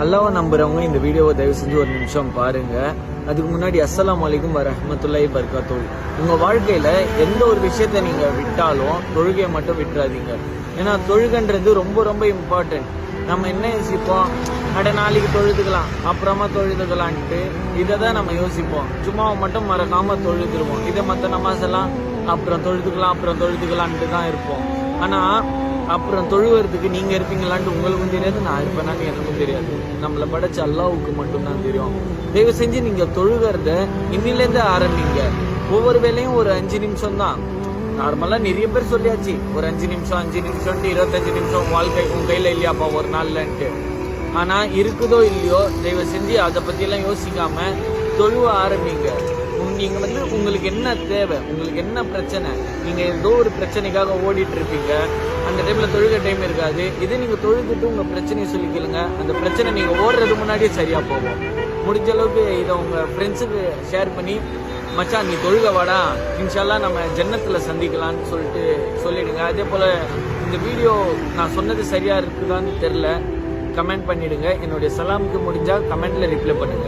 அல்லாஹ்வை நம்புறவங்க இந்த வீடியோவை தயவு செஞ்சு ஒரு நிமிஷம் பாருங்க. அதுக்கு முன்னாடி அஸ்ஸலாமு அலைக்கும் வரஹ்மத்துல்லாஹி வபரகாத்துஹு. உங்க வாழ்க்கையில எந்த ஒரு விஷயத்த நீங்க விட்டாலும் தொழுகையை மட்டும் விட்டுறாதீங்க. ஏன்னா தொழுகைன்றது ரொம்ப ரொம்ப இம்பார்ட்டன்ட். நம்ம என்ன யோசிப்போம், நாளைக்கு தொழுதுக்கலாம் அப்புறமா தொழுதுக்கலான்ட்டு இதை தான் நம்ம யோசிப்போம். சும்மாவை மட்டும் மறக்காம தொழுதுருவோம். இதை மற்ற நமாஸ் எல்லாம் அப்புறம் தொழுதுக்கலான்ட்டு தான் இருப்போம். ஆனா அப்புறம் தொழுவதுக்கு நீங்க இருப்பீங்களான்ட்டு உங்களுக்கும் தெரியாது, நான் இருப்பேனான்னு எனக்கும் தெரியாது. நம்மளை படைச்ச அல்லாஹ்வுக்கு மட்டும்தான் தெரியும். தயவு செஞ்சு நீங்க தொழுகிறத இன்னிலேருந்து ஆரம்பிங்க. ஒவ்வொரு வேலையும் ஒரு 5 நிமிஷம் தான். நார்மலா நிறைய பேர் சொல்லியாச்சு, ஒரு 5 நிமிஷம் 25 நிமிஷம் வாழ்க்கை உன் கையில இல்லையாப்பா ஒரு நாள்லன்ட்டு. ஆனா இருக்குதோ இல்லையோ தயவு செஞ்சு அதை பத்தி எல்லாம் யோசிக்காம தொழுவ ஆரம்பிங்க. நீங்க உங்களுக்கு என்ன தேவை, உங்களுக்கு என்ன பிரச்சனை, நீங்க ஏதோ ஒரு பிரச்சனைக்காக ஓடிட்டு இருப்பீங்க. அந்த டைம்ல தொழுகை டைம் இருக்காது. இதே நீங்க தொழுதுட்டு உங்க பிரச்சனையை சொல்லிக்கலுங்க. அந்த பிரச்சனை நீங்க ஓடுறதுக்கு முன்னாடியே சரியா போகும். முடிஞ்ச அளவுக்கு இதை உங்க ஃப்ரெண்ட்ஸுக்கு ஷேர் பண்ணி, மச்சான் நீ தொழுக வாடா, இன்ஷால்லா நம்ம ஜன்னத்துல சந்திக்கலாம்னு சொல்லிடுங்க. அதே போல இந்த வீடியோ நான் சொன்னது சரியா இருக்குதான்னு தெரியல, கமெண்ட் பண்ணிடுங்க. என்னுடைய சலாமுக்கு முடிஞ்சா கமெண்ட்ல ரிப்ளை பண்ணுங்க.